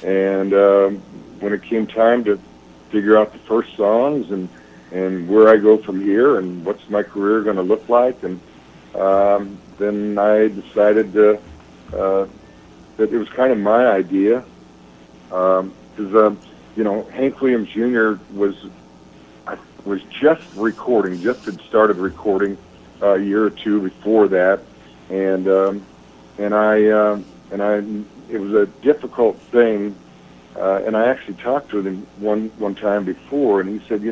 And when it came time to figure out the first songs and where I go from here and what's my career going to look like, and then I decided that it was kind of my idea, because Hank Williams Jr. was just recording, just had started recording a year or two before that, and it was a difficult thing, and I actually talked to him one time before, and he said,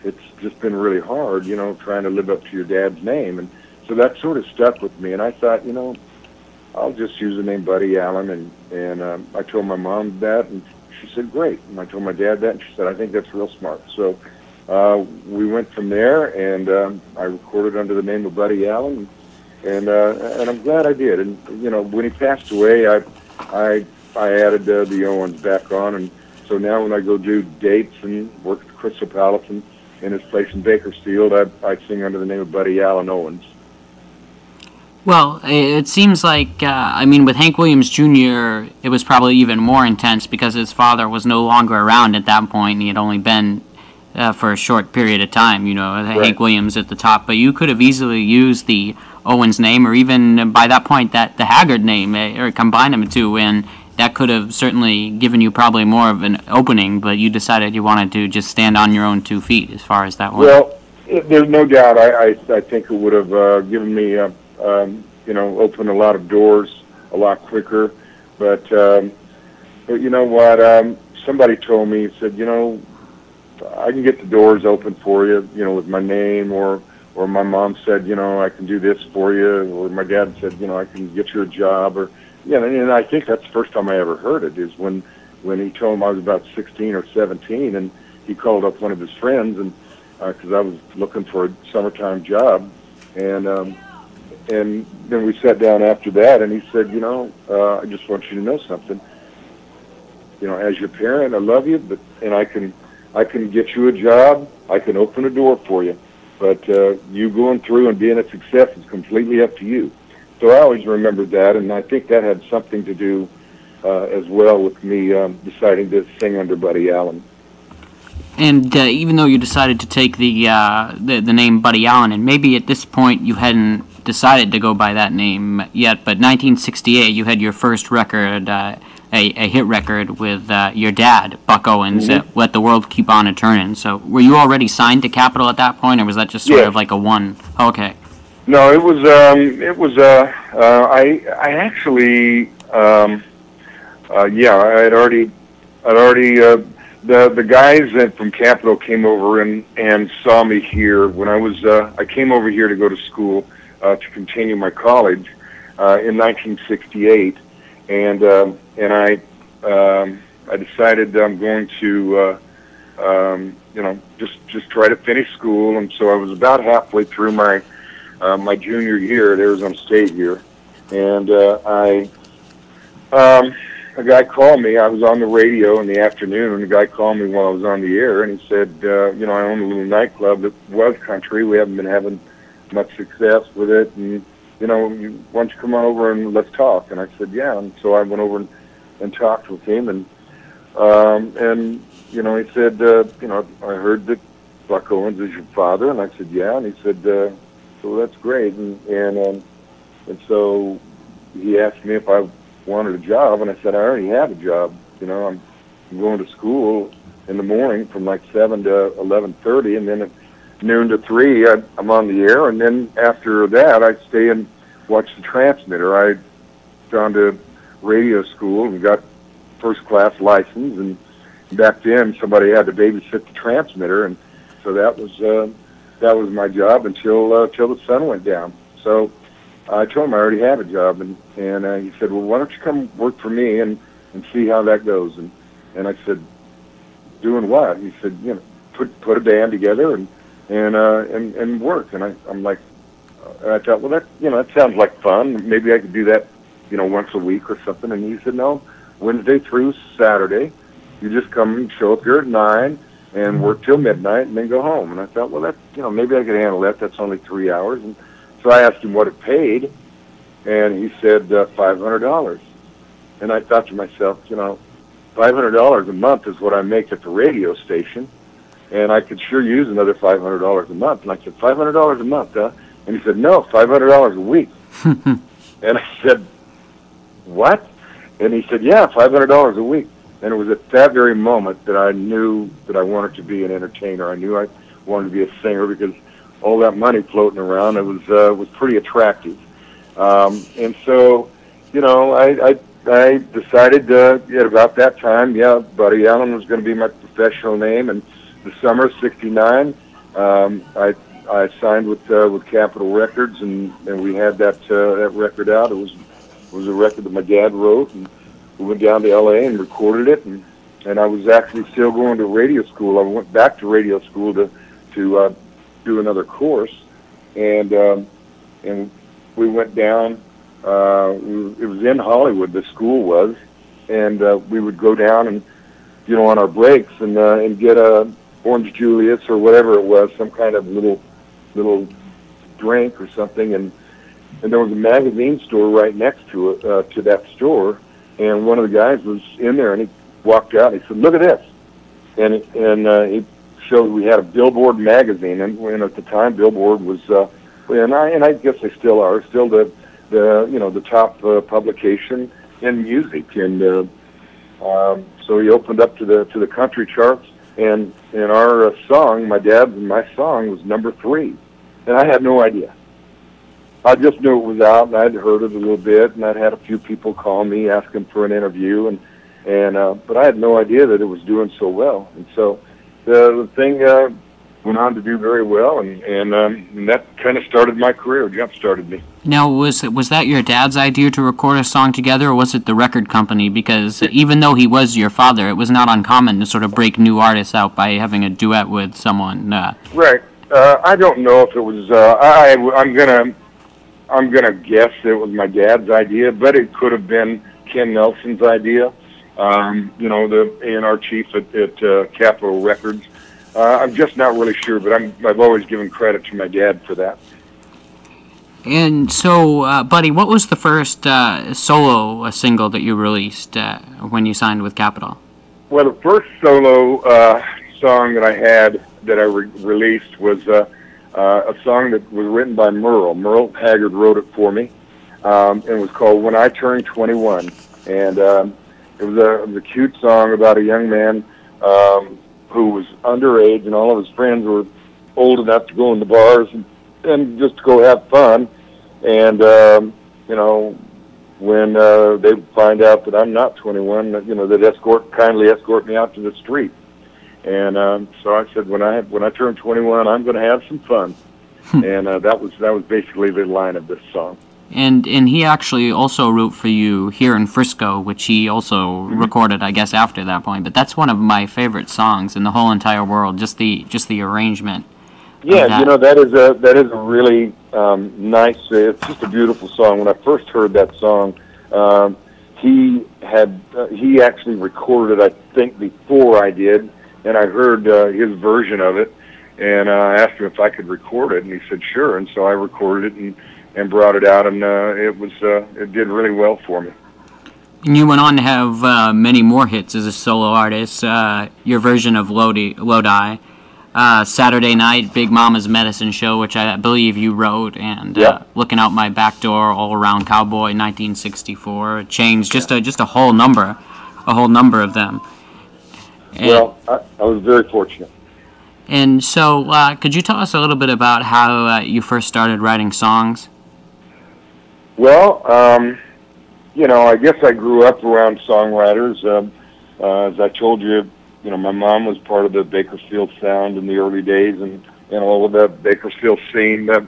it's just been really hard, trying to live up to your dad's name, and so that sort of stuck with me, and I thought, I'll just use the name Buddy Allen, and I told my mom that, and she said, great, and I told my dad that, and she said, I think that's real smart. So we went from there, and I recorded under the name of Buddy Allen, and I'm glad I did. And when he passed away, I added the Owens back on, and so now when I go do dates and work with Crystal Palace in his place in Bakersfield, I sing under the name of Buddy Allen Owens. Well, it seems like, with Hank Williams Jr., it was probably even more intense because his father was no longer around at that point, and he had only been for a short period of time, right. Hank Williams at the top. But you could have easily used the Owens name, or even by that point, the Haggard name, or combine them two, and that could have certainly given you probably more of an opening, but you decided you wanted to just stand on your own 2 feet as far as that went. Well, there's no doubt. I think it would have given me open a lot of doors a lot quicker. But you know what? Somebody told me, he said, I can get the doors open for you, with my name, or my mom said, I can do this for you, or my dad said, I can get you a job, or, and I think that's the first time I ever heard it, is when he told him I was about 16 or 17, and he called up one of his friends, and because I was looking for a summertime job, and then we sat down after that, and he said, I just want you to know something. As your parent, I love you, and I can get you a job. I can open a door for you, but you going through and being a success is completely up to you. So I always remembered that, and I think that had something to do as well with me deciding to sing under Buddy Allen. And even though you decided to take the name Buddy Allen, and maybe at this point you hadn't decided to go by that name yet, but 1968 you had your first record, a hit record with your dad, Buck Owens, Let the World Keep On A-Turnin'. So were you already signed to Capitol at that point, or was that just sort of like a one? Oh, okay. No, it was I actually I had already the guys from Capitol came over and saw me here when I came over here to go to school to continue my college in 1968, and I decided I'm going to just try to finish school, and so I was about halfway through my junior year at Arizona State here, and a guy called me. I was on the radio in the afternoon, and the guy called me while I was on the air, and he said, I own a little nightclub that was country. We haven't been having much success with it, and why don't you come on over and let's talk? And I said, yeah. And so I went over and talked with him, and he said, I heard that Buck Owens is your father, and I said, yeah. And he said, so that's great, and so he asked me if I wanted a job, and I said I already have a job. I'm going to school in the morning from like 7 to 11:30, and then at noon to 3 I'm on the air, and then after that I stay and watch the transmitter. I'd gone to radio school and got first class license, and back then somebody had to babysit the transmitter, and so that was my job until the sun went down. So I told him I already have a job, and he said, well, why don't you come work for me and see how that goes? And I said, doing what? He said, put a band together and work. And I'm like, I thought, well, that sounds like fun. Maybe I could do that, once a week or something. And he said, no, Wednesday through Saturday, you just come and show up here at 9 and work till midnight and then go home. And I thought, well, maybe I could handle that. That's only 3 hours. And so I asked him what it paid, and he said $500. And I thought to myself, $500 a month is what I make at the radio station, and I could sure use another $500 a month. And I said, $500 a month, huh? And he said, no, $500 a week. And I said, what? And he said, yeah, $500 a week. And it was at that very moment that I knew that I wanted to be an entertainer. I knew I wanted to be a singer because all that money floating around, it was pretty attractive. And so, you know, I decided at about that time, yeah, Buddy Allen was going to be my professional name. And the summer of '69, I signed with Capitol Records, and we had that record out. It was a record that my dad wrote, and we went down to L.A. and recorded it. And I was actually still going to radio school. I went back to radio school to do another course, and we went down. It was in Hollywood, the school was, and we would go down and, you know, on our breaks and get a Orange Julius or whatever it was, some kind of little drink or something, and there was a magazine store right next to it, to that store, and one of the guys was in there, and he walked out and he said, "Look at this," and he showed we had a Billboard magazine, and at the time Billboard was, and I guess they still are, still the you know, the top publication in music, and so he opened up to the country charts, and our song, my dad's and my song, was number 3, and I had no idea. I just knew it was out, and I'd heard it a little bit, and I'd had a few people call me asking for an interview, but I had no idea that it was doing so well, and so the thing went on to do very well, and that kind of started my career, jump-started me. Now, was that your dad's idea to record a song together, or was it the record company? Because even though he was your father, it was not uncommon to sort of break new artists out by having a duet with someone. Right. I don't know if it was. I'm gonna guess it was my dad's idea, but it could have been Ken Nelson's idea. You know, the A&R chief at Capitol Records. I'm just not really sure, but I've always given credit to my dad for that. And so, Buddy, what was the first solo single that you released when you signed with Capitol? Well, the first solo song that I had that I released was a song that was written by Merle. Merle Haggard wrote it for me. It was called "When I Turned 21," and it was a cute song about a young man who was underage, and all of his friends were old enough to go in the bars and just to go have fun. And you know, when they find out that I'm not 21, you know, they'd kindly escort me out to the street. And so I said, when I turn 21, I'm going to have some fun. And that was basically the line of this song. And he actually also wrote for you Here in Frisco, which he also recorded, I guess, after that point. But that's one of my favorite songs in the whole entire world. Just the arrangement. Yeah, you know, that is a really nice. It's just a beautiful song. When I first heard that song, he actually recorded it, I think, before I did, and I heard his version of it, and I asked him if I could record it, and he said sure. And so I recorded it and brought it out, and it did really well for me. And you went on to have many more hits as a solo artist. Your version of Lodi, Saturday Night, Big Mama's Medicine Show, which I believe you wrote, and Looking Out My Back Door, All Around Cowboy, 1964, Change, just a whole number of them. And, well, I was very fortunate. And so, could you tell us a little bit about how you first started writing songs? Well, you know, I guess I grew up around songwriters. As I told you, you know, my mom was part of the Bakersfield sound in the early days, and all of the Bakersfield scene. It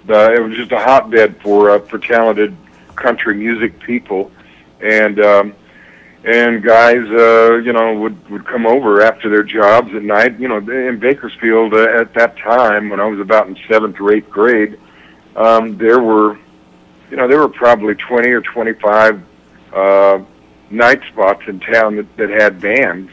was just a hotbed for talented country music people, and guys, you know, would come over after their jobs at night. You know, in Bakersfield at that time, when I was about in 7th or 8th grade, there were probably 20 or 25 night spots in town that had bands.